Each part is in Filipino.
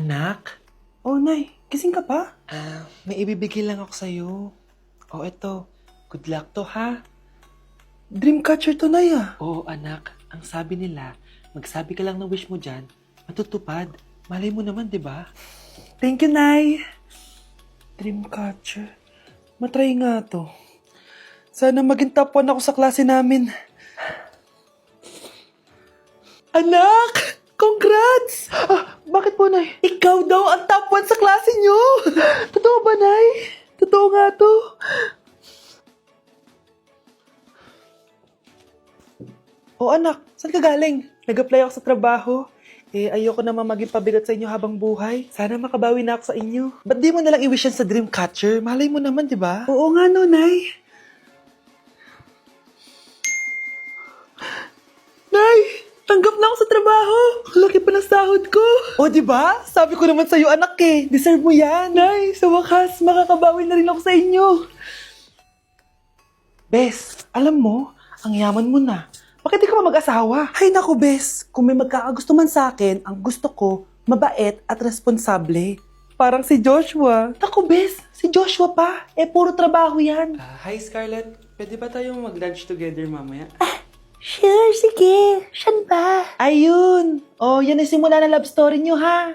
Anak? Oh, Nay, gising ka pa? May ibibigay lang ako sa'yo. Oh, eto. Good luck to, ha? Dreamcatcher to, Nay, ah. Oo, anak. Ang sabi nila, magsabi ka lang ng wish mo dyan, matutupad. Malay mo naman, di ba? Thank you, Nay. Dreamcatcher. Matry nga to. Sana maging top 1 ako sa klase namin. Anak! Congrats! Bakit po, Nay? Ikaw daw ang top 1 sa klase nyo! Totoo ba, Nay? Totoo nga to. Oh, anak, saan ka galing? Nag-apply ako sa trabaho. Ayoko naman maging pabigat sa inyo habang buhay. Sana makabawi na ako sa inyo. Ba't di mo nalang i-wish yan sa Dreamcatcher? Malay mo naman, di ba? Oo nga, no, Nay. Nay! Tanggap na ako sa trabaho! Laki pa ng sahod ko! O, di ba? Sabi ko naman sa'yo, anak eh. Deserve mo yan. Nay, sa wakas, makakabawi na rin ako sa inyo. Bes, alam mo, ang yaman mo na. Bakit di ka pa mag-asawa? Ay naku, Bes. Kung may magkakagusto man sa akin, ang gusto ko, mabait at responsable. Parang si Joshua. Naku, Bes. Si Joshua pa. Puro trabaho yan. Hi, Scarlett. Pwede ba tayong mag-lunch together mamaya? Sure, sige. Siyan ba? Ayun. Oh, yan ang simula na love story nyo, ha?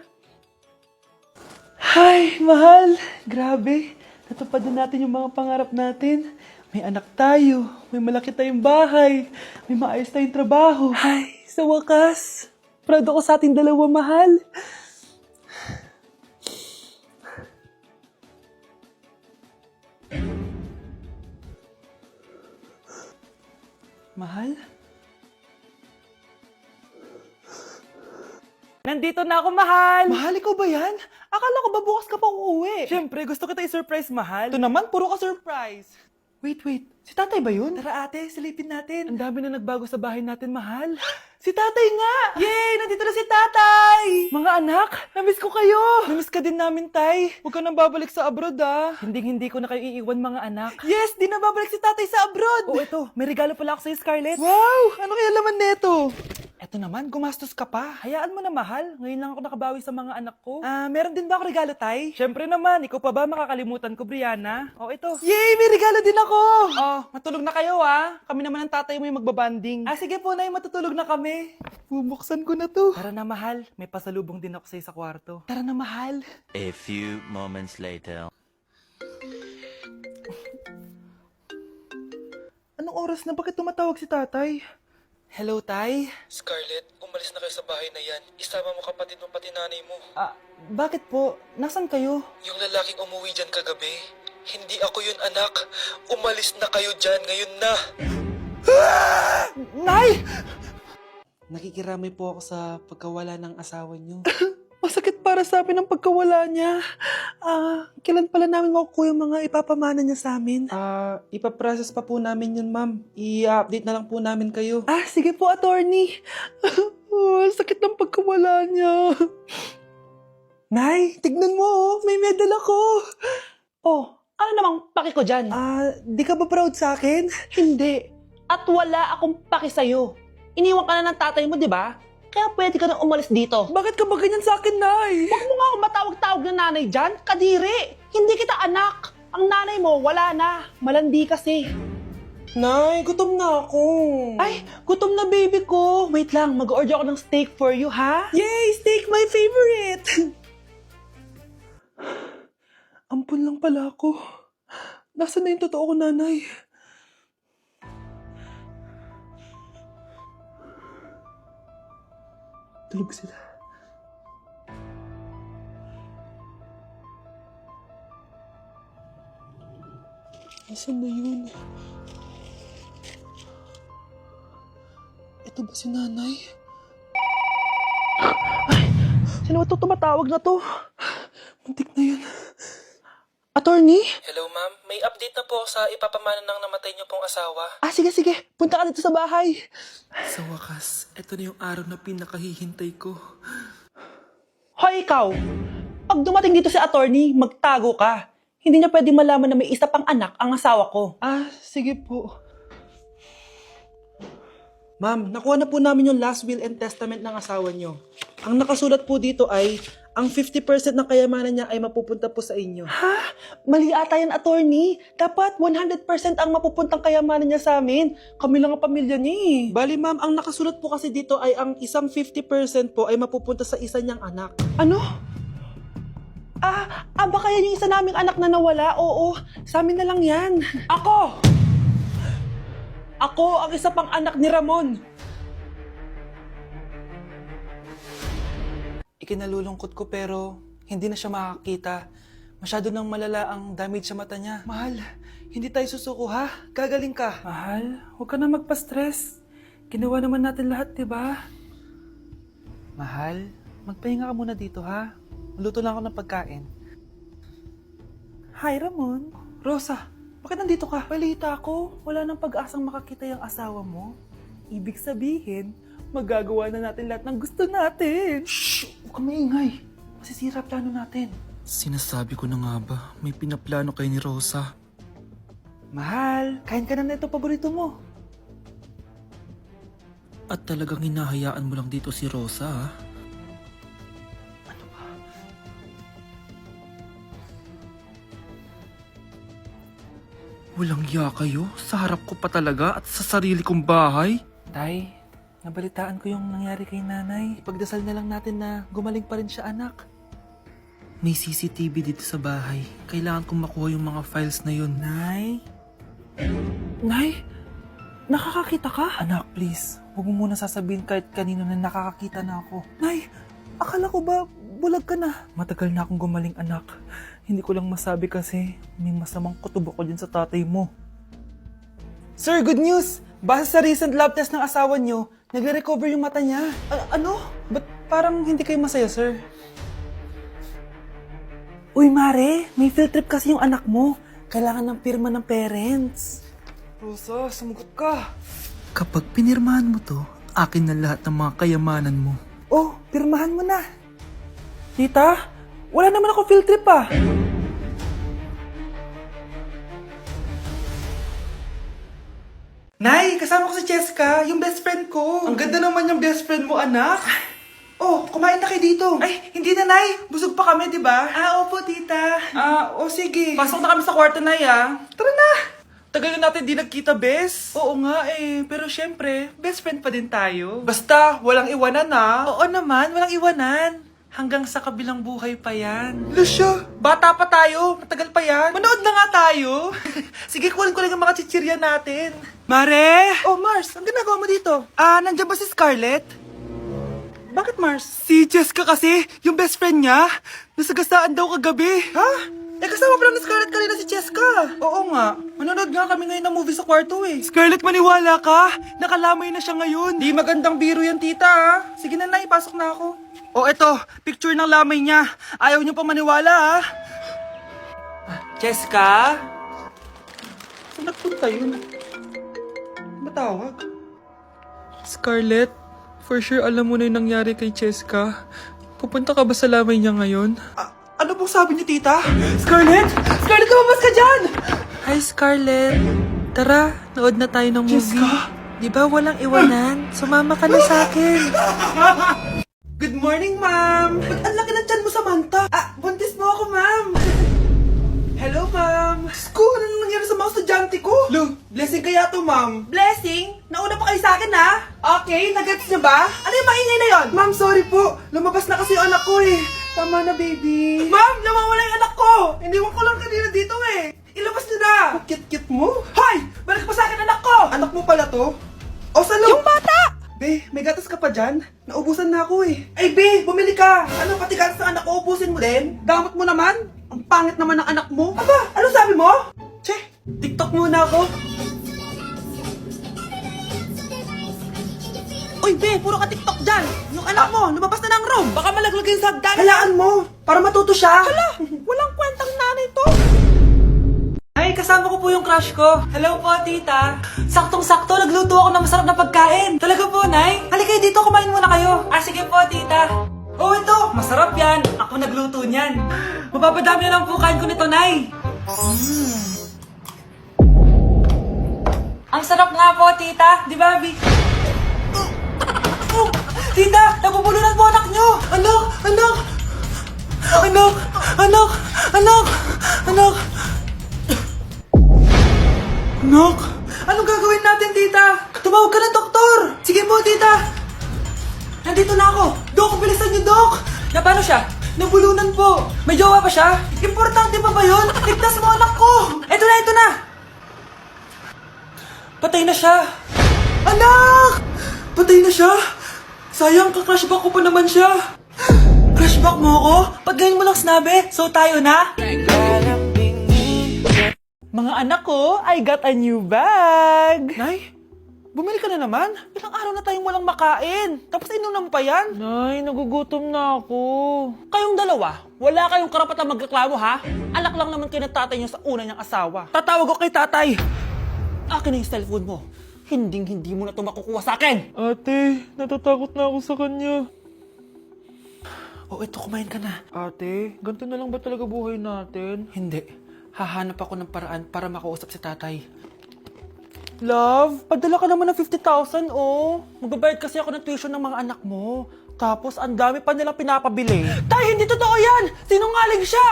Ay, mahal. Grabe. Natupad na natin yung mga pangarap natin. May anak tayo. May malaki tayong bahay. May maayos tayong trabaho. Ay, sa wakas. Proud ako sa ating dalawa, mahal. Mahal? Nandito na ako, mahal! Mahal, ikaw ba yan? Akala ko ba bukas ka pa uuwi? Siyempre, gusto kita i-surprise, mahal. Ito naman, puro ka surprise. Wait. Si tatay ba yun? Tara ate, silipin natin. Ang dami na nagbago sa bahay natin, mahal. Si tatay nga! Yay! Nandito na si tatay! Mga anak, namiss ko kayo! Namiss ka din namin, tay. Huwag ka nang babalik sa abroad, ah. Hindi ko na kayo iiwan, mga anak. Yes! Di na babalik si tatay sa abroad! Oh, ito. May regalo pala ako sa'yo, Scarlett. Wow! Ano kaya laman neto? Eto naman, gumastos ka pa. Hayaan mo na, mahal. Ngayon lang ako nakabawi sa mga anak ko. Meron din ba ako regalo, tay? Siyempre naman, ikaw pa ba makakalimutan ko, Brianna? Oh, ito. Yay! May regalo din ako! Oh, matulog na kayo, ah. Kami naman ang tatay mo yung magbabanding. Sige po, nay, matutulog na kami. Bubuksan ko na to. Tara na, mahal. May pasalubong din ako sa'yo sa kwarto. Tara na, mahal. A few moments later. Anong oras na? Bakit tumatawag si tatay? Hello, tay? Scarlett, umalis na kayo sa bahay na yan. Isama mo kapatid mo pati nanay mo. Bakit po? Nasaan kayo? Yung lalaking umuwi dyan kagabi, hindi ako yun, anak. Umalis na kayo dyan ngayon na. Nay! Nakikiramay po ako sa pagkawala ng asawa niyo. Masakit para sa amin ang pagkawala niya. Kailan pala namin makukuha yung mga ipapamana niya sa amin? Ipaprocess pa po namin yun, ma'am. I-update na lang po namin kayo. Sige po, attorney. Sakit ng pagkawala niya. Nay, tignan mo, oh. May medal ako. Oh, ano namang paki ko dyan? Di ka ba proud sa akin? Hindi. At wala akong paki sa'yo. Iniwan ka na ng tatay mo, di ba? Kaya pwede ka na umalis dito. Bakit ka ba ganyan sa akin, Nay? Huwag mo nga akong matawag-tawag na nanay dyan. Kadiri. Hindi kita anak. Ang nanay mo, wala na. Malandi kasi. Nay, gutom na ako. Ay, gutom na baby ko. Wait lang, mag-order ako ng steak for you, ha? Yay! Steak, my favorite! Ampun lang pala ako. Nasaan na yung totoo ko, nanay? Tulog sila. Nasaan na yun? Ito ba si nanay? Ay! Sino ba ito tumatawag na to? Muntik na yun. Attorney? Hello, ma'am. May update na po sa ipapamana ng namatay niyo pong asawa. Sige. Punta ka dito sa bahay. Sa wakas, ito na yung araw na pinakahihintay ko. Hoy, ikaw! Pag dumating dito si attorney, magtago ka. Hindi niya pwede malaman na may isa pang anak ang asawa ko. Sige po. Ma'am, nakuha na po namin yung last will and testament ng asawa niyo. Ang nakasulat po dito ay ang 50% ng kayamanan niya ay mapupunta po sa inyo. Ha? Mali ata yan, attorney. Dapat 100% ang mapupuntang kayamanan niya sa amin. Kami lang ang pamilya niya eh. Bali ma'am, ang nakasulat po kasi dito ay ang isang 50% po ay mapupunta sa isa niyang anak. Ano? Baka yan yung isa naming anak na nawala? Oo, sa amin na lang yan. Ako ang isa pang anak ni Ramon. Ikinalulungkot ko pero hindi na siya makakita. Masyado nang malala ang damage sa mata niya. Mahal, hindi tayo susuko ha? Gagaling ka. Mahal, huwag ka na magpa-stress. Ginawa naman natin lahat, diba? Mahal, magpahinga ka muna dito ha? Maluto lang ako ng pagkain. Hi, Ramon. Rosa, bakit nandito ka? Balita ko, wala nang pag-asang makakita yung asawa mo. Ibig sabihin, magagawa na natin lahat ng gusto natin. Shh! Huwag ka maingay. Masisira plano natin. Sinasabi ko na nga ba, may pinaplano kay ni Rosa. Mahal, kain ka na nito paborito mo. At talagang hinahayaan mo lang dito si Rosa, ha? Ano ba? Walang iya kayo? Sa harap ko pa talaga at sa sarili kong bahay? Tay, nabalitaan ko yung nangyari kay nanay. Ipagdasal na lang natin na gumaling pa rin siya, anak. May CCTV dito sa bahay. Kailangan kong makuha yung mga files na yun. Nay? Nay? Nakakakita ka? Anak, please. Huwag mo muna sasabihin kahit kanino na nakakakita na ako. Nay, akala ko ba bulag ka na? Matagal na akong gumaling, anak. Hindi ko lang masabi kasi may masamang kutob ako dyan sa tatay mo. Sir, good news! Base sa recent lab test ng asawa niyo, nagre-recover yung mata niya. Ano? Ba't parang hindi kayo masaya, sir? Uy, Mare, may field trip kasi yung anak mo. Kailangan ng pirma ng parents. Rosa, sumagot ka. Kapag pinirmahan mo to, akin na lahat ng mga kayamanan mo. Oh, pirmahan mo na. Tita, wala naman ako field trip ah. Nay, kasama ko si Cheska, yung best friend ko. Ang ganda naman yung best friend mo, anak. Oh, kumain na kayo dito. Ay, hindi na, Nay. Busog pa kami, di ba? Opo, tita. Sige. Pasok na kami sa kwarto, Nay, Tara na. Tagal na natin di nagkita, bes. Oo nga eh, pero syempre, best friend pa din tayo. Basta, walang iwanan Oo naman, walang iwanan. Hanggang sa kabilang buhay pa yan. Lusya, bata pa tayo, matagal pa yan. Manood na nga tayo. Sige, kunin ko lang ang mga chichirya natin. Mare! Oh, Mars, ang ginagawa mo dito? Nandiyan ba si Scarlett? Bakit, Mars? Si Jessica kasi, yung best friend niya, nasagasaan daw kagabi. Ha? Kasama pala ni Scarlett kanina si Jessica. Oo nga. Manonood nga kami ngayon ng movie sa kwarto eh. Scarlett, maniwala ka. Nakalamay na siya ngayon. Di magandang biro yan, tita. Sige na, Nay, pasok na ako. Eto, picture ng lamay niya. Ayaw niyo pa maniwala, Jessica? Saan nagpunta yun? Matawag? Scarlett, for sure alam mo na yung nangyari kay Jessica. Pupunta ka ba sa lamay niya ngayon? Ano pong sabi niyo, tita? Scarlett! Scarlett, lumabas ka dyan! Hi, Scarlett. Tara, nood na tayo ng movie. Jessica? Di ba walang iwanan? Sumama ka na sa akin. Good morning, ma'am! Ba't ang laki ng tiyan mo, Samantha? Buntis mo ako, ma'am! Hello, ma'am! Sko, ano nangyari sa mga estudyante ko? Lo, blessing kaya to, ma'am. Blessing? Nauna pa kayo sa akin, ha? Okay, nagets niyo ba? Ano yung maingay na yon? Ma'am, sorry po. Lumabas na kasi yung anak ko, eh. Tama na, baby. Ma'am, nawawala yung anak ko! Iniwan ko lang kanina dito, eh. Ilabas niyo na! Kit-kit mo? Hoy! Balik pa sa akin, anak ko! Anak mo pala to? O, salo! Yung bata! Be, may gatas ka pa dyan? Naubusan na ako eh. Ay, Be, bumili ka! Ano, pati gatas ng anak ko, ubusin mo din? Damot mo naman? Ang pangit naman ng anak mo. Aba, ano sabi mo? Che, TikTok muna ako. Uy, Be, puro ka TikTok dyan. Yung anak mo, lumabas na ng room. Baka malaglag yung sagdan. Halaan mo, para matuto siya. Hala, walang kwentang nanay to. Ay, kasama ko po yung crush ko. Hello po, tita. Saktong-sakto, nagluto ako ng masarap na pagkain. Talaga po, Nay? Halika dito, kumain muna kayo. Sige po, tita. Ito, masarap yan. Ako nagluto niyan. Mapapadami na lang po kain ko nito, Nay. Ang sarap nga po, tita. Di ba, Bi? Tita, nabubulunan po anak nyo. Anak! Anak! Anak! Anak! Anak! Anak! Anong gagawin natin, tita? Tumawag ka ng doktor! Sige po, tita! Nandito na ako! Dok, bilisan niyo, Dok! Na paano siya? Nabulunan po! May jowa pa siya? Importante pa ba yun? Ligtas mo anak ko! Ito na, ito na! Patay na siya! Anak! Patay na siya? Sayang, ka-crushback ko pa naman siya! Crushback mo ako? Pag ganyan mo lang sinabi, so tayo na? Mga anak ko, I got a new bag! Nay, bumili ka na naman? Ilang araw na tayong walang makain. Tapos inunan pa yan? Nay, nagugutom na ako. Kayong dalawa, wala kayong karapatan magreklamo ha? Anak lang naman kayo ng tatay niyo sa una niyang asawa. Tatawag ko kay tatay. Akin na yung cellphone mo. Hindi mo na ito makukuha sa akin. Ate, natatakot na ako sa kanya. Oh, ito, kumain ka na. Ate, ganito na lang ba talaga buhay natin? Hindi. Hahanap ako ng paraan para makausap si tatay. Love, padala ka naman ng 50,000, oh. Magbabayad kasi ako ng tuition ng mga anak mo. Tapos, ang dami pa nilang pinapabili. Tay, hindi totoo yan! Sinungaling siya!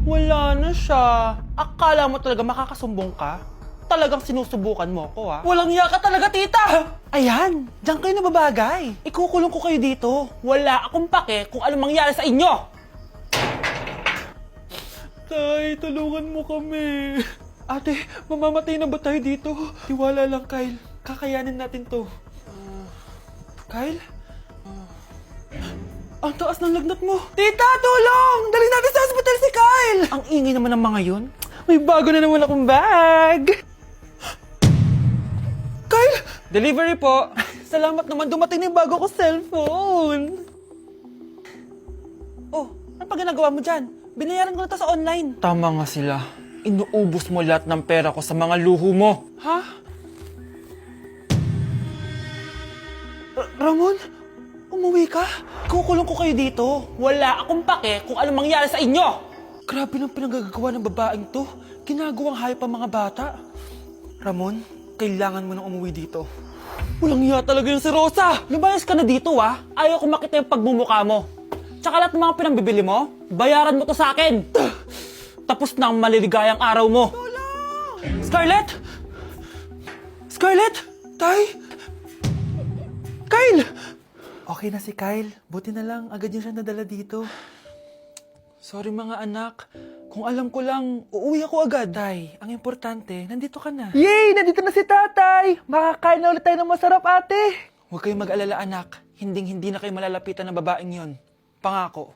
Wala na siya. Akala mo talaga makakasumbong ka? Talagang sinusubukan mo ko, ha? Walang iya ka talaga, tita! Ayan, diyan kayo nababagay. Ikukulong ko kayo dito. Wala akong pake kung anong mangyari sa inyo! Tay, tulungan mo kami. Ate, mamamatay na ba tayo dito? Tiwala lang, Kyle. Kakayanin natin to. Kyle? Ang taas ng lagnat mo. Tita, tulong! Dali natin sa hospital si Kyle! Ang ingay naman ng mga yun. May bago na naman akong bag. Kyle! Delivery po. Salamat naman, dumating na yung bago ko cellphone. Oh, ano pa ginagawa mo dyan? Binayaran ko na to sa online. Tama nga sila. Inuubos mo lahat ng pera ko sa mga luho mo. Ha? Ramon? Umuwi ka? Kukulong ko kayo dito. Wala akong pake kung anong mangyari sa inyo. Grabe ng pinagagawa ng babaeng to. Ginagawang hayop ang mga bata. Ramon, kailangan mo nang umuwi dito. Walang iya talaga yung si Rosa. Lumayas ka na dito, ha? Ayaw ko makita yung pagmumukha mo. Tsaka lahat ng mga pinambibili mo, bayaran mo to sa akin. Tapos na ang maliligayang araw mo. Tulong! Scarlett? Scarlett? Tay? Kyle! Okay na si Kyle. Buti na lang, agad niya siya nadala dito. Sorry mga anak. Kung alam ko lang, uuwi ako agad. Tay, ang importante, nandito ka na. Yay! Nandito na si tatay! Makakain na ulit tayo ng masarap, ate! Huwag kayong mag-alala, anak. Hinding-hindi na kayo malalapitan ng babaeng yon. Pangako.